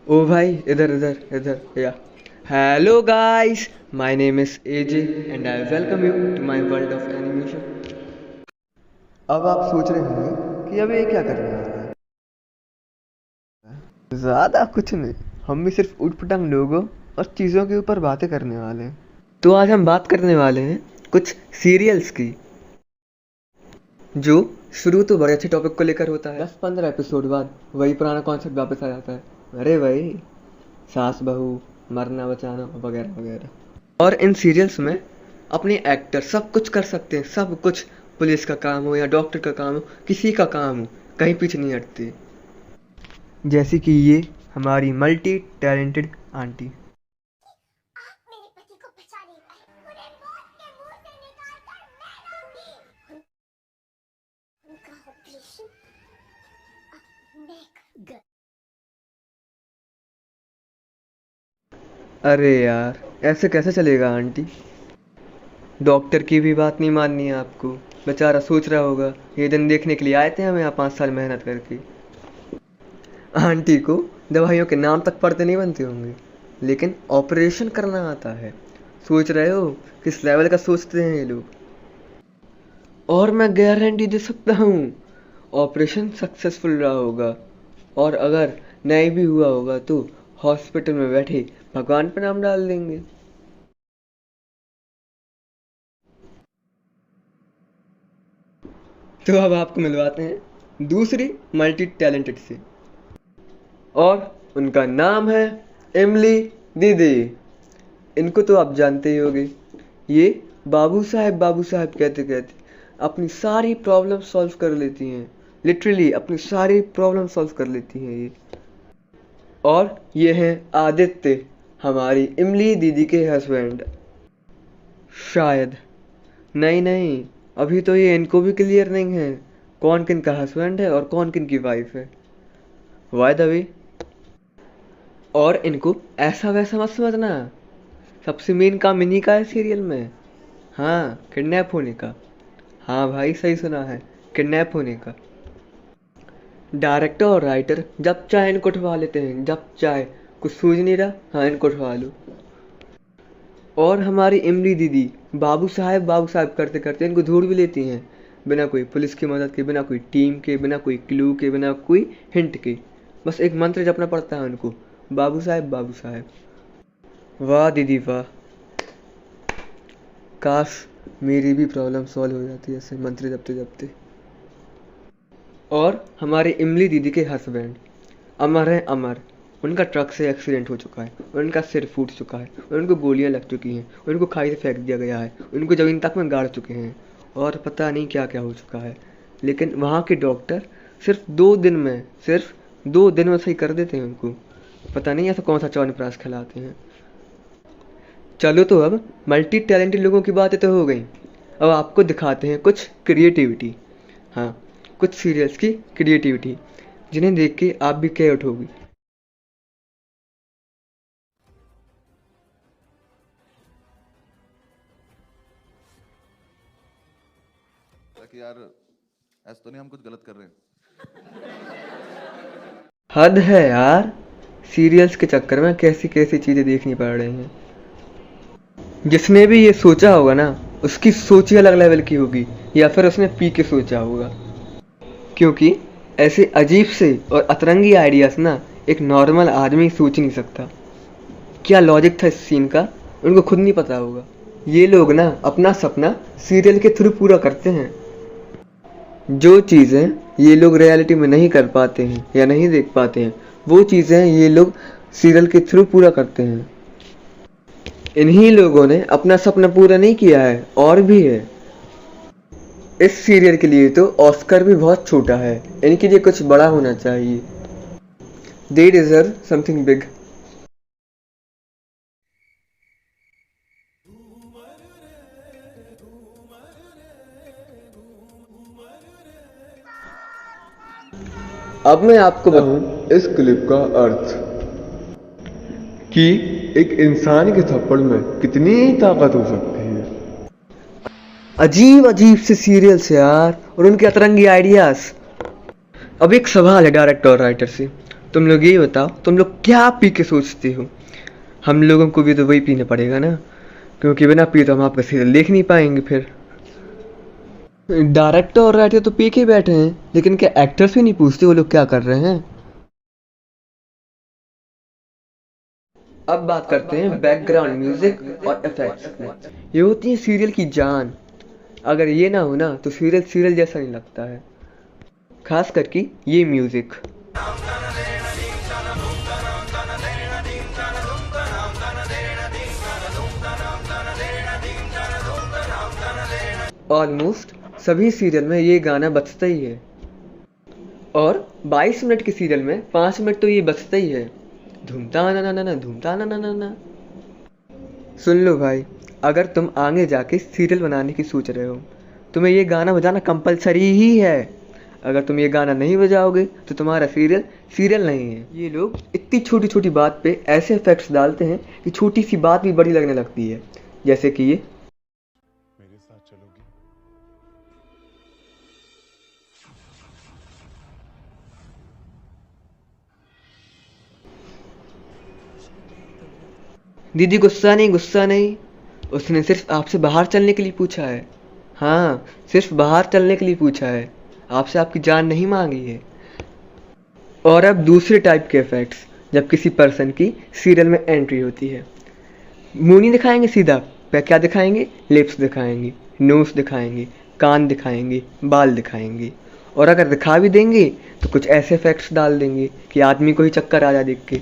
ओ भाई, इधर इधर इधर या। Hello guys, my name is AJ and I welcome you to my world of animation. अब आप सोच रहे होंगे कि अब ये क्या करने वाला है। ज़्यादा कुछ नहीं, हम भी सिर्फ उटपटांग लोगों और चीज़ों के ऊपर बातें करने वाले हैं। तो आज हम बात करने वाले हैं कुछ सीरियल्स की, जो शुरू तो बड़े अच्छे टॉपिक को लेकर होता है, 10-15 एपिसोड बाद वही पुराना कॉन्सेप्ट वापस आ जाता है। अरे भाई, सास बहू, मरना बचाना वगैरह वगैरह। और इन सीरियल्स में अपने एक्टर सब कुछ कर सकते हैं, सब कुछ। पुलिस का काम हो या डॉक्टर का काम हो, किसी का काम हो, कहीं पीछे नहीं हटते। जैसे कि ये हमारी मल्टी टैलेंटेड आंटी। आप मेरे पति को बचा नहीं पाए, उन्हें मौत के मुंह से निकाल कर मैं लाऊंगी। उनका ऑपरेशन अब मैं करूंगा। अरे यार, ऐसे कैसे चलेगा आंटी। डॉक्टर की भी बात नहीं माननी है आपको। बेचारा सोच रहा होगा ये दिन देखने के लिए आए थे हम यहाँ 5 साल मेहनत करके। आंटी को दवाइयों के नाम तक पढ़ते नहीं बनते होंगे, लेकिन ऑपरेशन करना आता है। सोच रहे हो किस लेवल का सोचते हैं ये लोग। और मैं गारंटी दे सकता हूँ, ऑपरेशन सक्सेसफुल रहा होगा। और अगर नहीं भी हुआ होगा तो हॉस्पिटल में बैठे भगवान पे नाम डाल देंगे। तो अब आपको मिलवाते हैं दूसरी मल्टी टैलेंटेड से, और उनका नाम है इमली दीदी। इनको तो आप जानते ही होंगे। ये बाबू साहब कहते कहते अपनी सारी प्रॉब्लम सॉल्व कर लेती हैं। लिटरली अपनी सारी प्रॉब्लम सॉल्व कर लेती हैं ये। और ये हैं आदित्य, हमारी इमली दीदी के हस्बैंड। शायद नहीं नहीं, अभी तो ये इनको भी क्लियर नहीं है कौन किन का हस्बैंड है और कौन किन की वाइफ है। बाय द वे, और इनको ऐसा वैसा मत समझना। सबसे मेन काम इन्हीं का है सीरियल में। हाँ, किडनैप होने का। हाँ भाई, सही सुना है, किडनैप होने का। डायरेक्टर और राइटर जब चाहे इनको उठवा लेते हैं, जब चाहे। कुछ सूझ नहीं रहा, हाँ इनको उठवा लो। और हमारी इमली दीदी बाबू साहब करते करते इनको ढूंढ भी लेती हैं, बिना कोई पुलिस की मदद के, बिना कोई टीम के, बिना कोई क्लू के, बिना कोई हिंट के। बस एक मंत्र जपना पड़ता है उनको, बाबू साहब। वाह दीदी वाह, काश मेरी भी प्रॉब्लम सॉल्व हो जाती है ऐसे मंत्र जपते जपते। और हमारे इमली दीदी के हस्बैंड अमर हैं, अमर। उनका ट्रक से एक्सीडेंट हो चुका है, उनका सिर फूट चुका है, उनको गोलियां लग चुकी हैं, उनको खाई से फेंक दिया गया है, उनको ज़मीन तक में गाड़ चुके हैं, और पता नहीं क्या क्या हो चुका है। लेकिन वहाँ के डॉक्टर सिर्फ 2 दिन में सही कर देते हैं उनको। पता नहीं ऐसा कौन सा च्यवनप्राश खिलाते हैं। चलो, तो अब मल्टी टैलेंटेड लोगों की बातें तो हो गई। अब आपको दिखाते हैं कुछ क्रिएटिविटी। हाँ, कुछ सीरियल्स की क्रिएटिविटी, जिन्हें देख के आप भी कह उठोगी। कि यार ऐसा तो नहीं हम कुछ गलत कर रहे हैं। हद है यार, सीरियल्स के चक्कर में कैसी कैसी चीज़ें देखनी पड़ रही हैं। जिसने भी ये सोचा होगा ना, उसकी सोच ही अलग लेवल की होगी, या फिर उसने पी के सोचा होगा। क्योंकि ऐसे अजीब से और अतरंगी आइडियाज़ ना एक नॉर्मल आदमी सोच नहीं सकता। क्या लॉजिक था इस सीन का, उनको खुद नहीं पता होगा। ये लोग ना अपना सपना सीरियल के थ्रू पूरा करते हैं। जो चीज़ें ये लोग रियलिटी में नहीं कर पाते हैं या नहीं देख पाते हैं, वो चीज़ें ये लोग सीरियल के थ्रू पूरा करते हैं। इन्हीं लोगों ने अपना सपना पूरा नहीं किया है, और भी है। इस सीरियल के लिए तो ऑस्कर भी बहुत छोटा है, इनके लिए कुछ बड़ा होना चाहिए। They deserve something big. अब मैं आपको बताऊं इस क्लिप का अर्थ, कि एक इंसान के थप्पड़ में कितनी ताकत हो सकती है। अजीब अजीब से सीरियल से यार, और उनके अतरंगी आइडियाज। अब एक सवाल है डायरेक्टर और राइटर से, तुम लोग ये बताओ, तुम लोग क्या पी के सोचते हो? हम लोगों को भी तो वही पीना पड़ेगा ना, क्योंकि बिना पिए तो हम आपका सीरियल देख नहीं पाएंगे फिर। डायरेक्टर और राइटर तो पी के बैठे हैं, लेकिन क्या एक्टर्स भी नहीं पूछते वो लोग क्या कर रहे हैं? अब बात करते हैं बैकग्राउंड म्यूजिक और इफेक्ट्स की। ये होती है सीरियल की जान। अगर ये ना हो ना तो सीरियल सीरियल जैसा नहीं लगता है, खास करके ये म्यूजिक। ऑलमोस्ट सभी सीरियल में ये गाना बजता ही है, और 22 मिनट के सीरियल में 5 मिनट तो ये बजता ही है। धूमता ना ना ना ना, धूमता ना ना ना ना। सुन लो भाई, अगर तुम आगे जाके सीरियल बनाने की सोच रहे हो, तुम्हें ये गाना बजाना कंपलसरी ही है। अगर तुम ये गाना नहीं बजाओगे तो तुम्हारा सीरियल सीरियल नहीं है। ये लोग इतनी छोटी छोटी बात पे ऐसे इफेक्ट्स डालते हैं कि छोटी सी बात भी बड़ी लगने लगती है, जैसे कि ये। मेरे साथ चलोगी? दीदी गुस्सा नहीं, गुस्सा नहीं, उसने सिर्फ आपसे बाहर चलने के लिए पूछा है। हाँ, सिर्फ बाहर चलने के लिए पूछा है, आपसे आपकी जान नहीं मांगी है। और अब दूसरे टाइप के इफेक्ट्स, जब किसी पर्सन की सीरियल में एंट्री होती है। मुंह नहीं दिखाएंगे सीधा, क्या दिखाएंगे? लिप्स दिखाएंगे, नोज दिखाएंगे, कान दिखाएंगे, बाल दिखाएंगे। और अगर दिखा भी देंगे तो कुछ ऐसे इफेक्ट्स डाल देंगे कि आदमी को ही चक्कर आ जाए देख के।